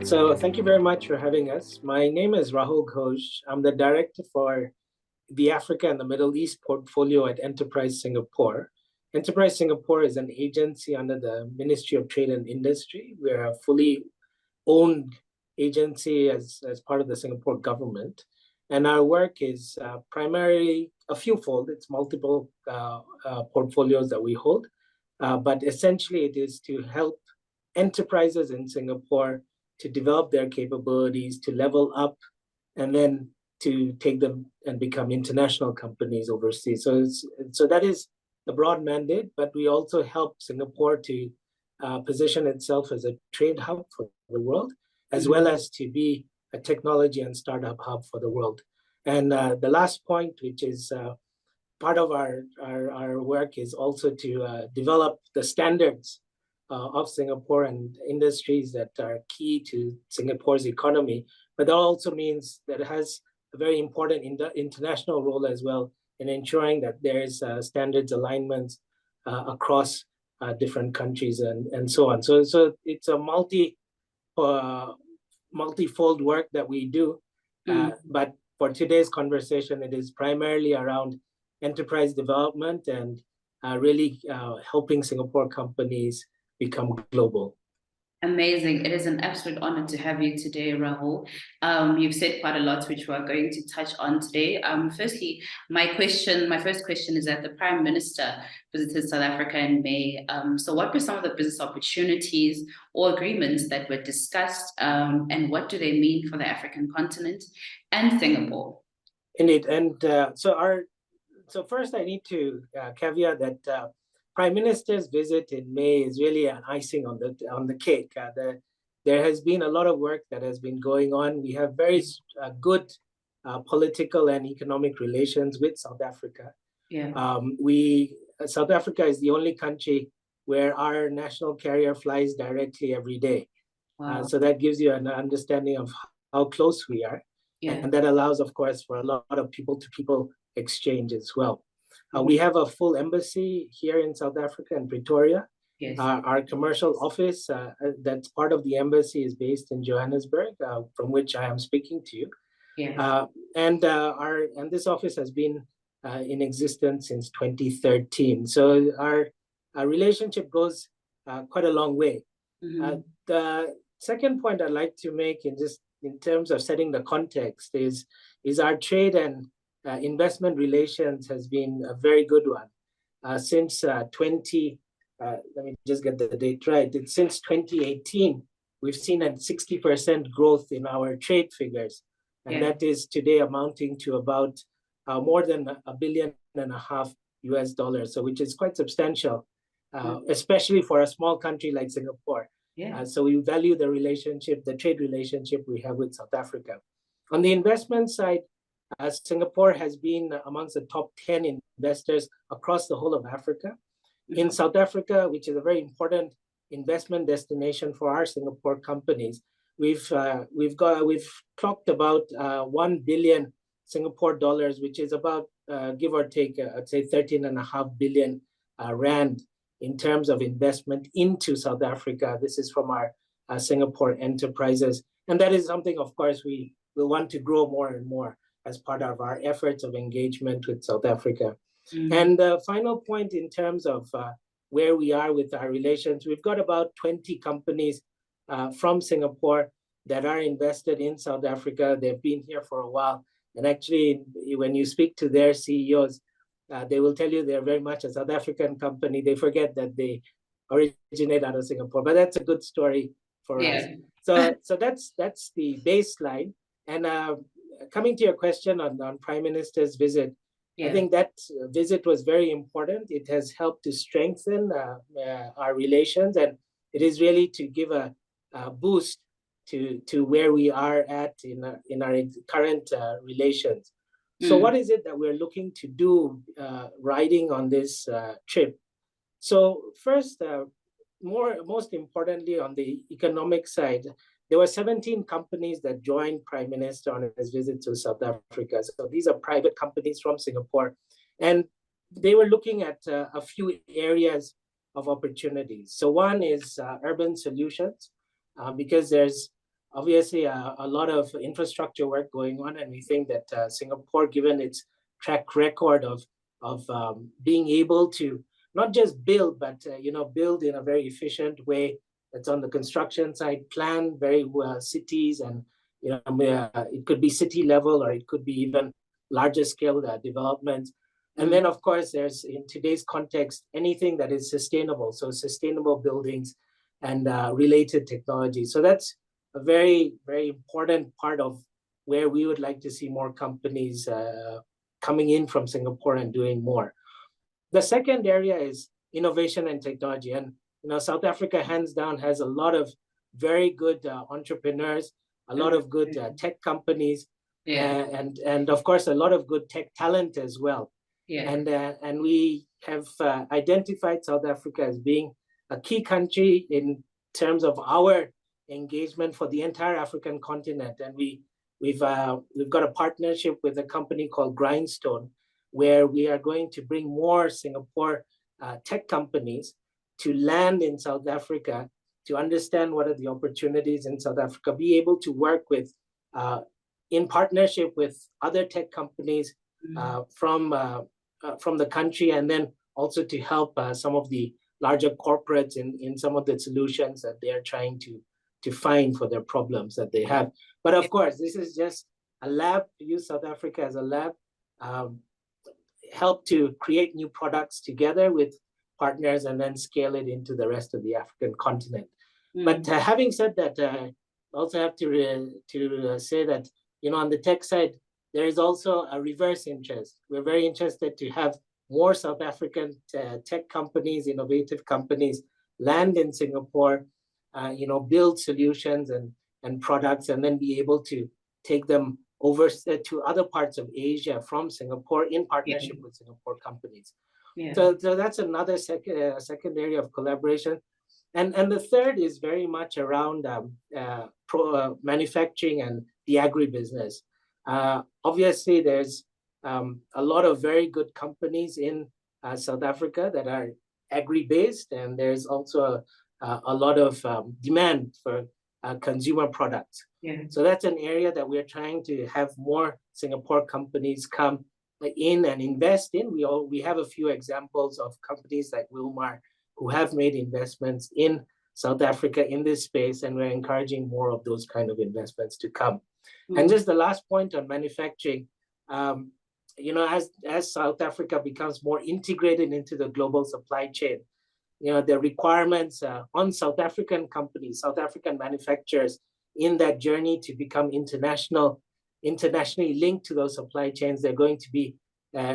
So thank you very much for having us. My name is Rahul Ghosh. I'm the director for the Africa and the Middle East portfolio at Enterprise Singapore. Enterprise Singapore is an agency under the Ministry of Trade and Industry. We're a fully owned agency as part of the Singapore government. And our work is primarily a fewfold. It's multiple portfolios that we hold. But essentially, it is to help enterprises in Singapore to develop their capabilities, to level up, and then to take them and become international companies overseas. So that is the broad mandate, but we also help Singapore to position itself as a trade hub for the world, as well as to be a technology and startup hub for the world. And the last point, which is part of our work, is also to develop the standards of Singapore and industries that are key to Singapore's economy. But that also means that it has a very important international role as well in ensuring that there is standards alignments across different countries and so on. So it's a multifold work that we do. But for today's conversation, it is primarily around enterprise development and really helping Singapore companies become global. Amazing. It is an absolute honor to have you today, Rahul. You've said quite a lot, which we're going to touch on today. Firstly, my first question is that the Prime Minister visited South Africa in May. So what were some of the business opportunities or agreements that were discussed, and what do they mean for the African continent and Singapore? Indeed. And so first I need to caveat that Prime Minister's visit in May is really an icing on the cake. There has been a lot of work that has been going on. We have very good political and economic relations with South Africa. Yeah. South Africa is the only country where our national carrier flies directly every day. Wow. So that gives you an understanding of how close we are. Yeah. And that allows, of course, for a lot of people-to-people exchange as well. We have a full embassy here in South Africa in Pretoria. Yes. Our commercial office that's part of the embassy is based in Johannesburg, from which I am speaking to you. Yeah. And this office has been in existence since 2013. So our relationship goes quite a long way. The second point I'd like to make in terms of setting the context is our trade and investment relations has been a very good one since let me just get the date right. Since 2018, we've seen a 60% growth in our trade figures, and that is today amounting to about more than $1.5 billion US, so which is quite substantial, especially for a small country like Singapore. So we value the trade relationship we have with South Africa. On the investment side, Singapore has been amongst the top 10 investors across the whole of Africa. In South Africa, which is a very important investment destination for our Singapore companies, we've clocked about 1 billion Singapore dollars, which is about give or take, I'd say 13.5 billion rand in terms of investment into South Africa. This is from our Singapore enterprises, and that is something, of course, we will want to grow more and more as part of our efforts of engagement with South Africa. And the final point in terms of where we are with our relations, we've got about 20 companies from Singapore that are invested in South Africa. They've been here for a while. And actually, when you speak to their CEOs, they will tell you they're very much a South African company. They forget that they originate out of Singapore, but that's a good story for us. So that's the baseline. And coming to your question on Prime Minister's visit, I think that visit was very important. It has helped to strengthen our relations, and it is really to give a boost to where we are at in our current relations. So what is it that we're looking to do riding on this trip? So first, most importantly, on the economic side, there were 17 companies that joined Prime Minister on his visit to South Africa. So these are private companies from Singapore. And they were looking at a few areas of opportunities. So one is urban solutions, because there's obviously a lot of infrastructure work going on, and we think that Singapore, given its track record of being able to not just build, but build in a very efficient way. That's on the construction side, plan very well cities, and it could be city level or it could be even larger scale development. And then, of course, there's, in today's context, anything that is sustainable. So sustainable buildings and related technology. So that's a very, very important part of where we would like to see more companies coming in from Singapore and doing more. The second area is innovation and technology. And South Africa, hands down, has a lot of very good entrepreneurs, a lot of good tech companies, and of course, a lot of good tech talent as well. And we have identified South Africa as being a key country in terms of our engagement for the entire African continent. And we've got a partnership with a company called Grindstone, where we are going to bring more Singapore tech companies to land in South Africa, to understand what are the opportunities in South Africa, be able to work with, in partnership with other tech companies from the country, and then also to help some of the larger corporates in some of the solutions that they are trying to find for their problems that they have. But of course, this is just a lab, use South Africa as a lab, help to create new products together with partners and then scale it into the rest of the African continent. But having said that, I also have to say that, on the tech side, there is also a reverse interest. We're very interested to have more South African tech companies, innovative companies, land in Singapore, build solutions and products, and then be able to take them over to other parts of Asia from Singapore in partnership with Singapore companies. So that's another second area of collaboration. And the third is very much around manufacturing and the agribusiness. Obviously, there's a lot of very good companies in South Africa that are agri-based, and there's also a lot of demand for consumer products. So that's an area that we're trying to have more Singapore companies come in and invest in. We have a few examples of companies like Wilmar who have made investments in South Africa in this space, and we're encouraging more of those kind of investments to come. And just the last point on manufacturing, as South Africa becomes more integrated into the global supply chain, the requirements on South African companies, South African manufacturers in that journey to become internationally linked to those supply chains, they're going to be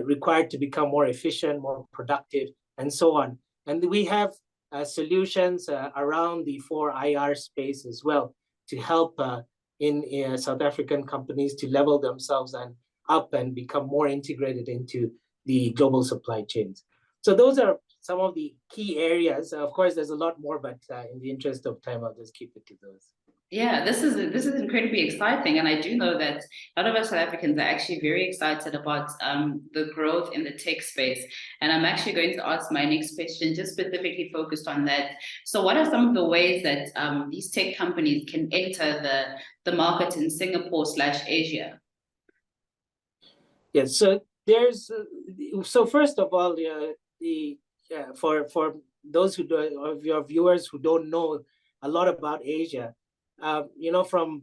required to become more efficient, more productive, and so on. And we have solutions around the 4IR space as well to help in South African companies to level themselves up and become more integrated into the global supply chains. So those are some of the key areas. Of course, there's a lot more, but in the interest of time, I'll just keep it to those. Yeah, this is incredibly exciting, and I do know that a lot of us South Africans are actually very excited about the growth in the tech space. And I'm actually going to ask my next question just specifically focused on that. So, what are some of the ways that these tech companies can enter the market in Singapore/Asia? Yes, so there's so first of all, for those of your viewers who don't know a lot about Asia. From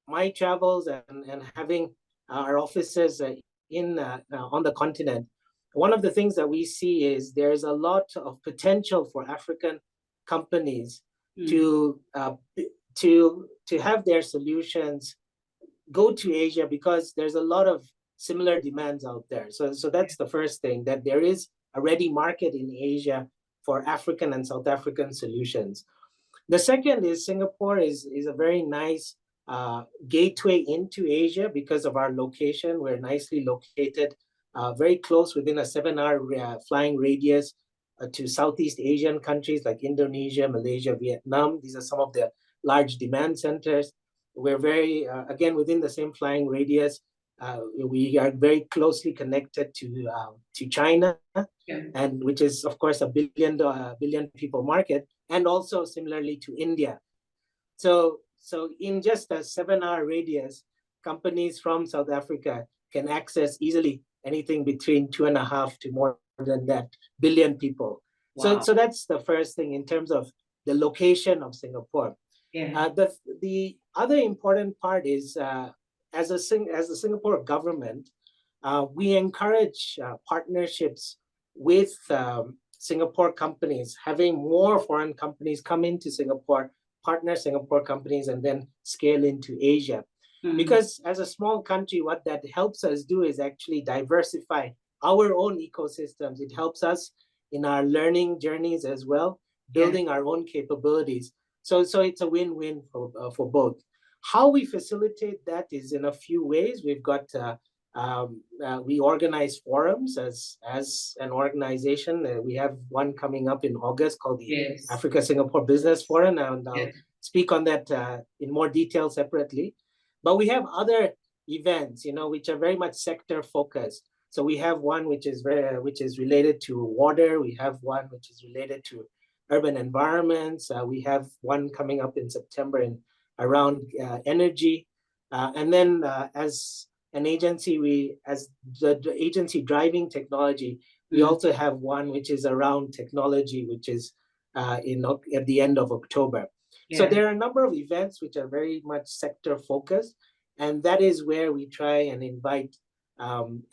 my travels and having our offices on the continent, one of the things that we see is there's a lot of potential for African companies to have their solutions go to Asia, because there's a lot of similar demands out there. So that's the first thing, that there is a ready market in Asia for African and South African solutions. The second is Singapore is a very nice gateway into Asia because of our location. We're nicely located, very close, within a 7-hour flying radius to Southeast Asian countries like Indonesia, Malaysia, Vietnam. These are some of the large demand centers. We're very, again, within the same flying radius. We are very closely connected to China, and which is, of course, a billion people market, and also similarly to India. So So in just a 7-hour radius, companies from South Africa can access easily anything between 2.5 to more than that billion people. Wow. So that's the first thing in terms of the location of Singapore. Yeah. The other important part is as the Singapore government, we encourage partnerships with Singapore companies, having more foreign companies come into Singapore, partner Singapore companies, and then scale into Asia. Because as a small country, what that helps us do is actually diversify our own ecosystems. It helps us in our learning journeys as well, building our own capabilities. So it's a win-win for both. How we facilitate that is in a few ways. We've got we organize forums as an organization. We have one coming up in August called the Africa Singapore Business Forum, and I'll speak on that in more detail separately. But we have other events, which are very much sector focused. So we have one which is related to water. We have one which is related to urban environments. We have one coming up in September around energy. And then as an agency, as the agency driving technology, we also have one which is around technology, which is at the end of October. So there are a number of events which are very much sector focused, and that is where we try and invite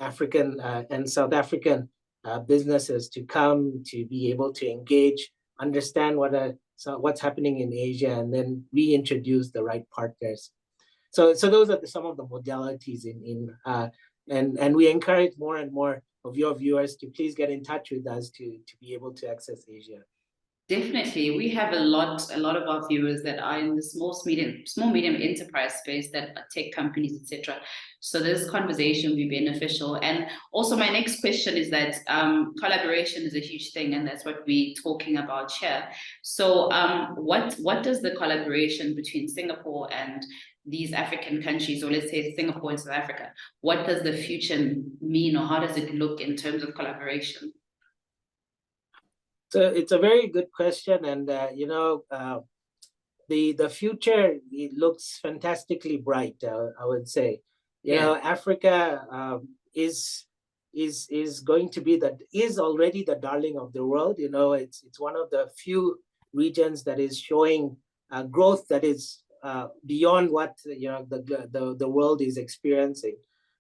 African and South African businesses to come to be able to engage, understand what's happening in Asia, and then reintroduce the right partners. So those are some of the modalities and we encourage more and more of your viewers to please get in touch with us to be able to access Asia. Definitely. We have a lot of our viewers that are in the small, medium enterprise space, that are tech companies, etc. So this conversation will be beneficial. And also my next question is that collaboration is a huge thing, and that's what we're talking about here. So what does the collaboration between Singapore and these African countries, or let's say Singapore and South Africa, what does the future mean, or how does it look in terms of collaboration? So it's a very good question, and the future, it looks fantastically bright. I would say, Africa is going to be is already the darling of the world. It's one of the few regions that is showing growth that is beyond what the world is experiencing.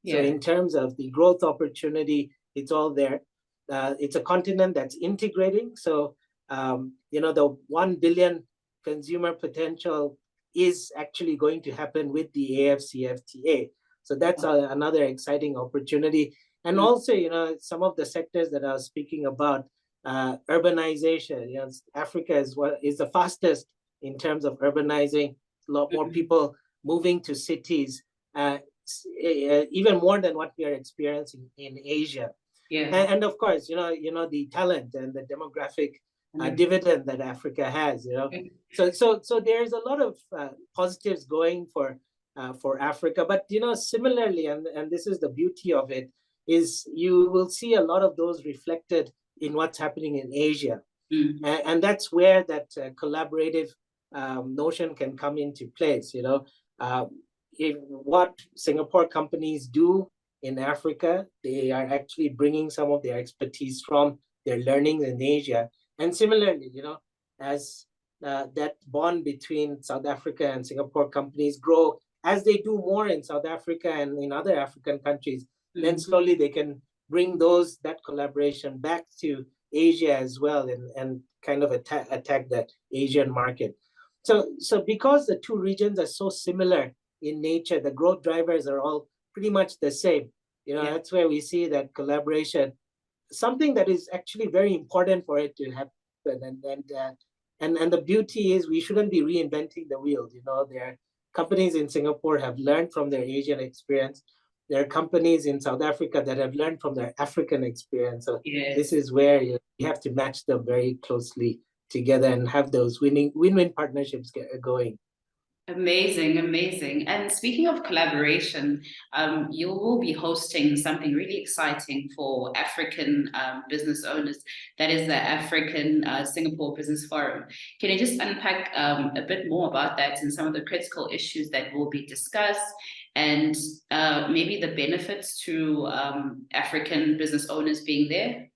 So in terms of the growth opportunity, it's all there. It's a continent that's integrating. So, the 1 billion consumer potential is actually going to happen with the AFCFTA. So that's another exciting opportunity. And also, some of the sectors that I was speaking about, urbanization. Africa is the fastest in terms of urbanizing. A lot more people moving to cities, even more than what we are experiencing in Asia. And of course, the talent and the demographic dividend that Africa has. So there's a lot of positives going for Africa. But similarly, and this is the beauty of it, is you will see a lot of those reflected in what's happening in Asia, and that's where that collaborative notion can come into place. What Singapore companies do in Africa, they are actually bringing some of their expertise from their learnings in Asia. And similarly, as that bond between South Africa and Singapore companies grow, as they do more in South Africa and in other African countries, then slowly they can bring that collaboration back to Asia as well, and kind of attack that Asian market. So because the two regions are so similar in nature, the growth drivers are all pretty much the same. That's where we see that collaboration, something that is actually very important for it to happen. And the beauty is we shouldn't be reinventing the wheel. There are companies in Singapore have learned from their Asian experience. There are companies in South Africa that have learned from their African experience. So this is where you have to match them very closely together and have those win-win partnerships going. Amazing, amazing. And speaking of collaboration, you will be hosting something really exciting for African business owners. That is the African Singapore Business Forum. Can you just unpack a bit more about that and some of the critical issues that will be discussed, and maybe the benefits to African business owners being there?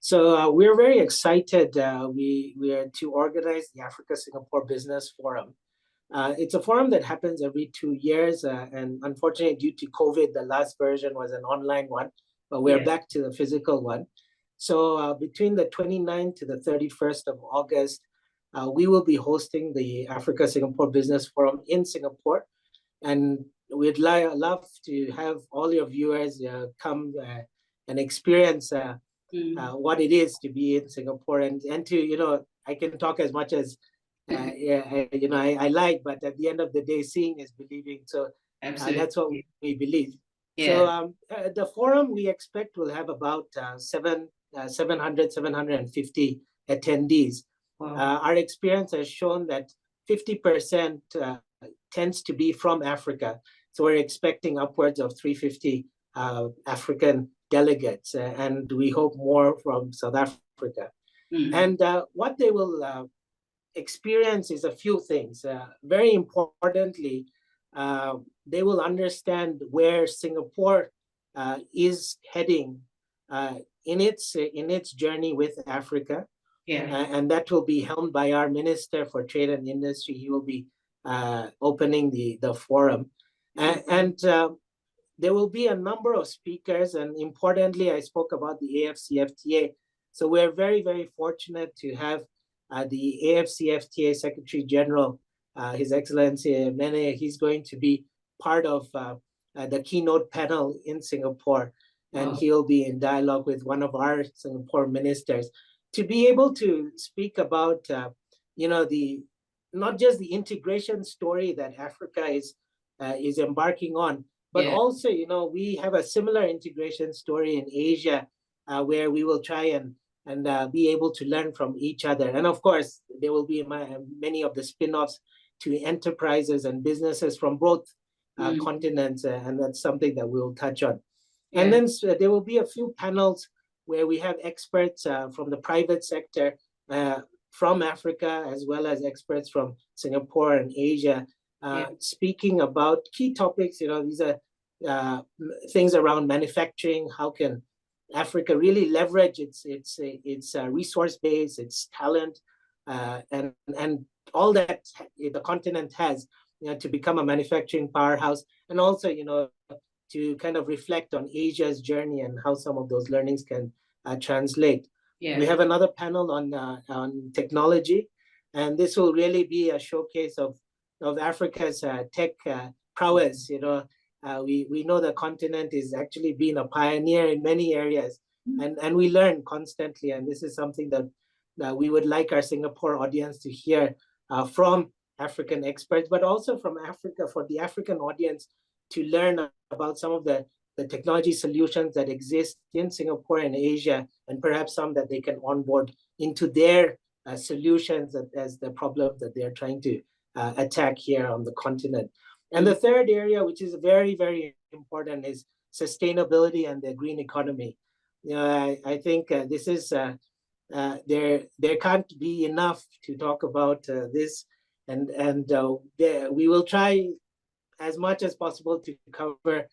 So we're very excited. We are to organize the Africa Singapore Business Forum. It's a forum that happens every 2 years, and unfortunately, due to COVID, the last version was an online one, but we're back to the physical one. So between the 29th to the 31st of August, we will be hosting the Africa Singapore Business Forum in Singapore, and we'd love to have all your viewers come and experience what it is to be in Singapore, and to, I can talk as much as I like, but at the end of the day, seeing is believing. So that's what we believe. So the forum, we expect, will have about 750 attendees. Wow. Our experience has shown that 50% tends to be from Africa. So we're expecting upwards of 350 African delegates, and we hope more from South Africa. And what they will experience is a few things. Very importantly, they will understand where Singapore is heading in its journey with Africa. And that will be helmed by our Minister for Trade and Industry. He will be opening the forum. And there will be a number of speakers, and importantly, I spoke about the AFCFTA. So we're very, very fortunate to have the AFCFTA Secretary General, His Excellency Mene. He's going to be part of the keynote panel in Singapore, and he'll be in dialogue with one of our Singapore ministers to be able to speak about, not just the integration story that Africa is embarking on, but also, we have a similar integration story in Asia, where we will try and be able to learn from each other. And of course, there will be many of the spin-offs to enterprises and businesses from both continents, and that's something that we'll touch on. And then there will be a few panels where we have experts from the private sector, from Africa, as well as experts from Singapore and Asia, speaking about key topics. These are things around manufacturing. How can Africa really leverage its resource base, its talent, and all that the continent has, to become a manufacturing powerhouse, and also, to kind of reflect on Asia's journey and how some of those learnings can translate. We have another panel on technology, and this will really be a showcase of Africa's tech prowess. We know the continent is actually being a pioneer in many areas, and we learn constantly. And this is something that we would like our Singapore audience to hear from African experts, but also from Africa, for the African audience to learn about some of the technology solutions that exist in Singapore and Asia, and perhaps some that they can onboard into their solutions as the problem that they're trying to attack here on the continent. And the third area, which is very, very important, is sustainability and the green economy. I think this is, there can't be enough to talk about this, and we will try as much as possible to cover,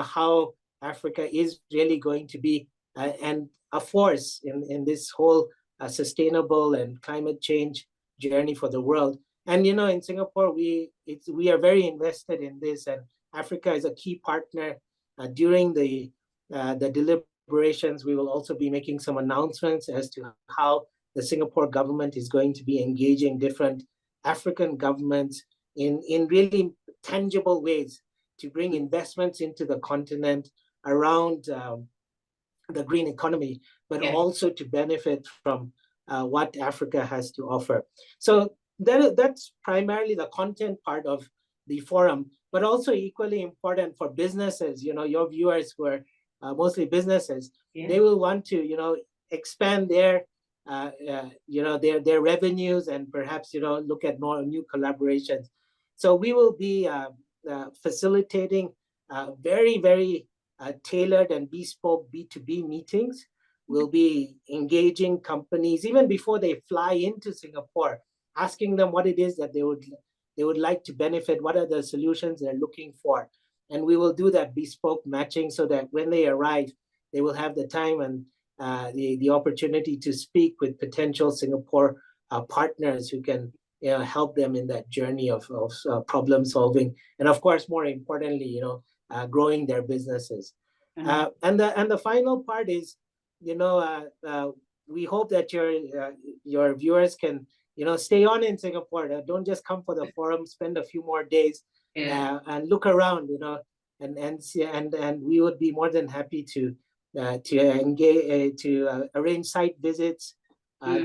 how Africa is really going to be and a force in this whole sustainable and climate change journey for the world. And in Singapore, we are very invested in this, and Africa is a key partner. During the deliberations, we will also be making some announcements as to how the Singapore government is going to be engaging different African governments in really tangible ways to bring investments into the continent around the green economy, but also to benefit from what Africa has to offer. So that's primarily the content part of the forum, but also equally important for businesses. Your viewers who are mostly businesses, they will want to, expand their their revenues and perhaps look at more new collaborations. So we will be facilitating very, very tailored and bespoke B2B meetings. We'll be engaging companies even before they fly into Singapore, asking them what it is that they would like to benefit, what are the solutions they're looking for. And we will do that bespoke matching so that when they arrive, they will have the time and the opportunity to speak with potential Singapore partners who can help them in that journey of problem solving, and of course, more importantly, growing their businesses. And the final part is, we hope that your viewers can stay on in Singapore. Don't just come for the forum. Spend a few more days and look around. And we would be more than happy to engage, to arrange site visits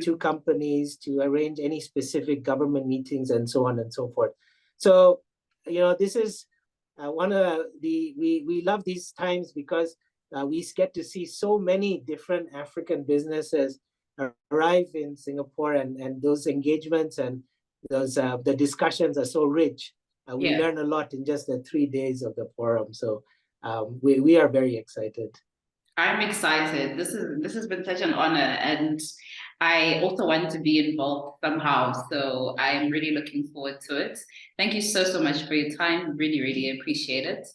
to companies, to arrange any specific government meetings, and so on and so forth. So, this is one of we love these times because we get to see so many different African businesses arrive in Singapore, and those engagements and those the discussions are so rich. We learn a lot in just the 3 days of the forum. So we are very excited. I'm excited. This has been such an honor, and I also want to be involved somehow. So I'm really looking forward to it. Thank you so much for your time. Really, really appreciate it.